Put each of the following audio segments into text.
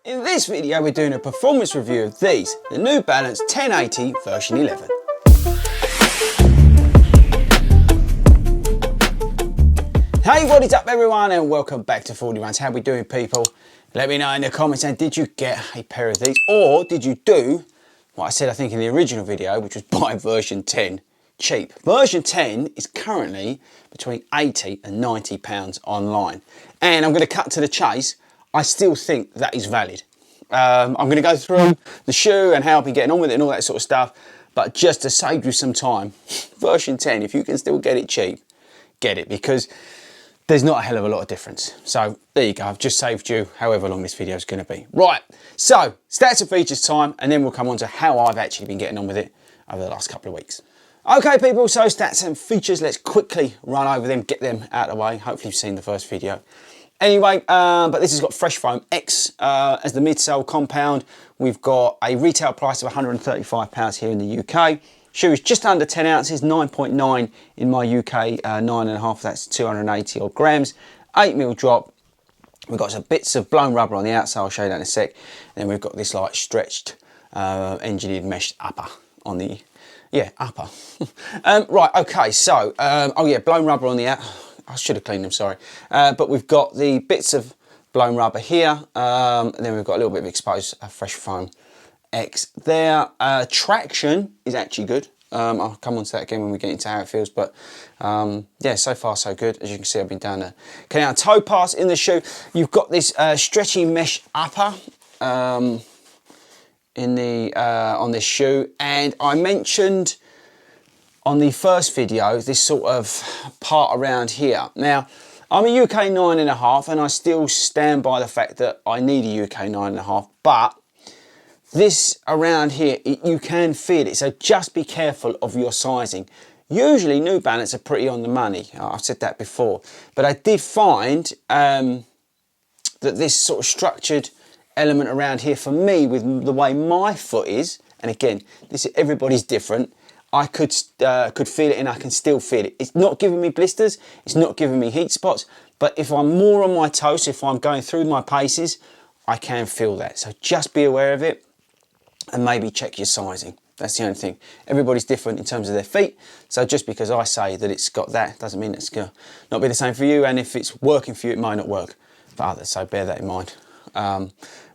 In this video we're doing a performance review of these, the New Balance 1080 version 11. Hey, what is up everyone and welcome back to 40 Runs. How we doing people? Let me know in the comments, and did you get a pair of these, or did you do what I said I think in the original video, which was buy version 10 cheap. Version 10 is currently between 80 and 90 pounds online, and I'm going to cut to the chase. I still think that is valid. I'm going to go through the shoe and how I'll be getting on with it and all that sort of stuff, but just to save you some time, version 10, if you can still get it cheap, get it, because there's not a hell of a lot of difference. So there you go, I've just saved you however long this video is going to be. Right, so stats and features time, and then we'll come on to how I've actually been getting on with it over the last couple of weeks. Okay people, so stats and features, let's quickly run over them, get them out of the way. Hopefully you've seen the first video. Anyway, but this has got Fresh FoamX as the midsole compound. We've got a retail price of £135 here in the UK. Shoe is just under 10 ounces, 9.9 in my UK, 9.5, that's 280 odd grams. 8mm drop. We've got some bits of blown rubber on the outside, I'll show you that in a sec. And then we've got this like stretched, engineered mesh upper on the, upper. Right, okay, so, oh yeah, blown rubber on the outside. I should have cleaned them, sorry. But we've got the bits of blown rubber here, and then we've got a little bit of exposed Fresh FoamX there. Traction is actually good. I'll come on to that again when we get into how it feels, but yeah, so far so good. As you can see, I've been down the canal toe pass in the shoe. You've got this stretchy mesh upper in the on this shoe, and I mentioned on the first video this sort of part around here. Now, I'm a UK 9.5 and I still stand by the fact that I need a UK 9.5, but this around here, you can feel it, so just be careful of your sizing. Usually New Balance are pretty on the money, I've said that before, but I did find that this sort of structured element around here for me, with the way my foot is, and again, this everybody's different, I could feel it, and I can still feel it. It's not giving me blisters, it's not giving me heat spots, but if I'm more on my toes, if I'm going through my paces, I can feel that. So just be aware of it and maybe check your sizing. That's the only thing. Everybody's different in terms of their feet, so just because I say that it's got that doesn't mean it's going to not be the same for you, and if it's working for you, it might not work for others, so bear that in mind.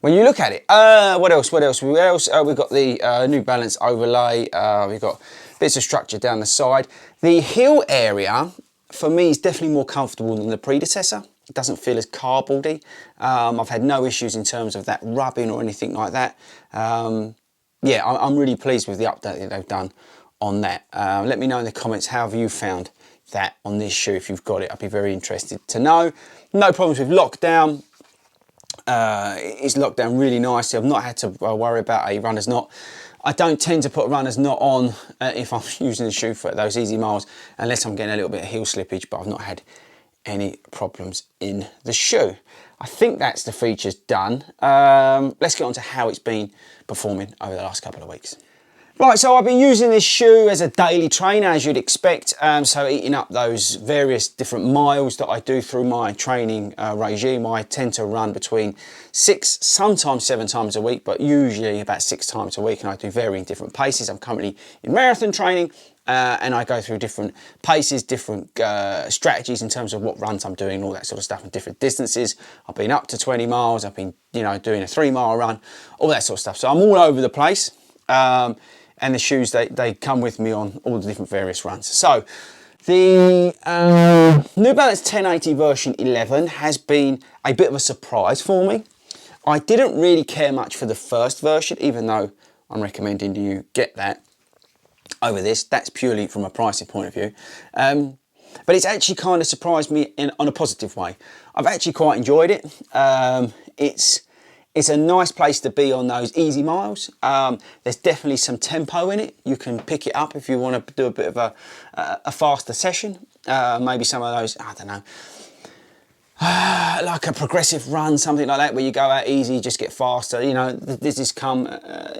When you look at it, what else? We've got the New Balance overlay, we've got bits of structure down the side. The heel area, for me, is definitely more comfortable than the predecessor. It doesn't feel as cardboardy. I've had no issues in terms of that rubbing or anything like that. Yeah, I'm really pleased with the update that they've done on that. Let me know in the comments how have you found that on this shoe. If you've got it, I'd be very interested to know. No problems with lockdown. It's locked down really nicely. I've not had to worry about a runner's knot. I don't tend to put a runner's knot on if I'm using the shoe for those easy miles, unless I'm getting a little bit of heel slippage, but I've not had any problems in the shoe. I think that's the features done. Let's get on to how it's been performing over the last couple of weeks. Right, so I've been using this shoe as a daily trainer, as you'd expect, so eating up those various different miles that I do through my training regime. I tend to run between 6, sometimes 7 times a week, but usually about 6 times a week, and I do varying different paces. I'm currently in marathon training, and I go through different paces, different strategies in terms of what runs I'm doing, all that sort of stuff, and different distances. I've been up to 20 miles, I've been, you know, doing a 3-mile run, all that sort of stuff. So I'm all over the place. And the shoes, they come with me on all the different various runs. So the New Balance 1080 version 11 has been a bit of a surprise for me. I didn't really care much for the first version, even though I'm recommending you get that over this. That's purely from a pricing point of view. But it's actually kind of surprised me on a positive way. I've actually quite enjoyed it. It's a nice place to be on those easy miles. There's definitely some tempo in it. You can pick it up if you want to do a bit of a faster session. Maybe some of those, I don't know, like a progressive run, something like that, where you go out easy, just get faster. You know, this has come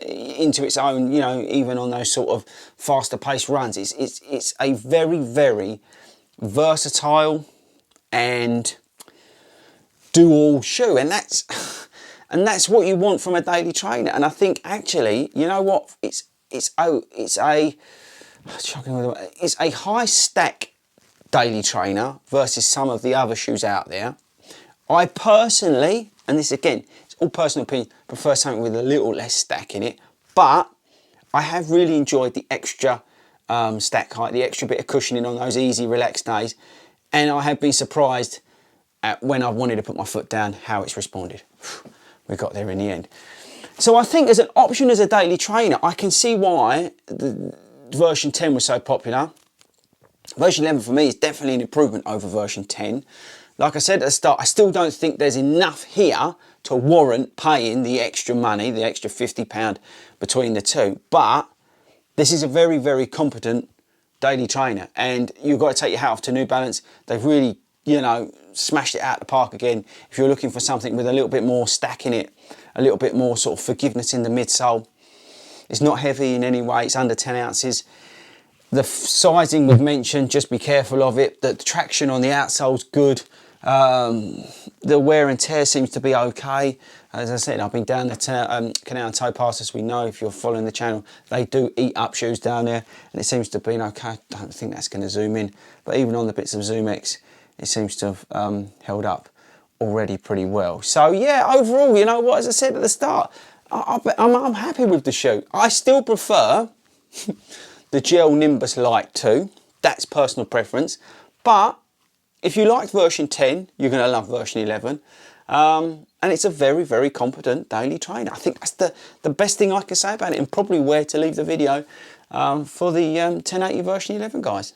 into its own, you know, even on those sort of faster paced runs. It's a very, very versatile and do-all shoe, and And that's what you want from a daily trainer. And I think actually, you know what, it's a high stack daily trainer versus some of the other shoes out there. I personally, and this again, it's all personal opinion, prefer something with a little less stack in it, but I have really enjoyed the extra stack height, the extra bit of cushioning on those easy, relaxed days, and I have been surprised at when I've wanted to put my foot down, how it's responded. We got there in the end. So I think as an option as a daily trainer, I can see why the version 10 was so popular. Version 11 for me is definitely an improvement over version 10. Like I said at the start, I still don't think there's enough here to warrant paying the extra money, the extra £50 between the two. But this is a very, very competent daily trainer, and you've got to take your hat off to New Balance. They've really, you know, smashed it out of the park again. If you're looking for something with a little bit more stack in it, a little bit more sort of forgiveness in the midsole, it's not heavy in any way, it's under 10 ounces. The sizing we've mentioned, just be careful of it. The traction on the outsole's good. The wear and tear seems to be okay. As I said, I've been down the canal and toe pass, as we know, if you're following the channel. They do eat up shoes down there, and it seems to be okay. I don't think that's going to zoom in, but even on the bits of FoamX, it seems to have held up already pretty well. So yeah, overall, you know what, as I said at the start, I'm happy with the shoe. I still prefer the Gel Nimbus Lite 2. That's personal preference, but if you liked version 10, you're going to love version 11. And it's a very, very competent daily trainer. I think that's the best thing I can say about it, and probably where to leave the video for the 1080 version 11, guys.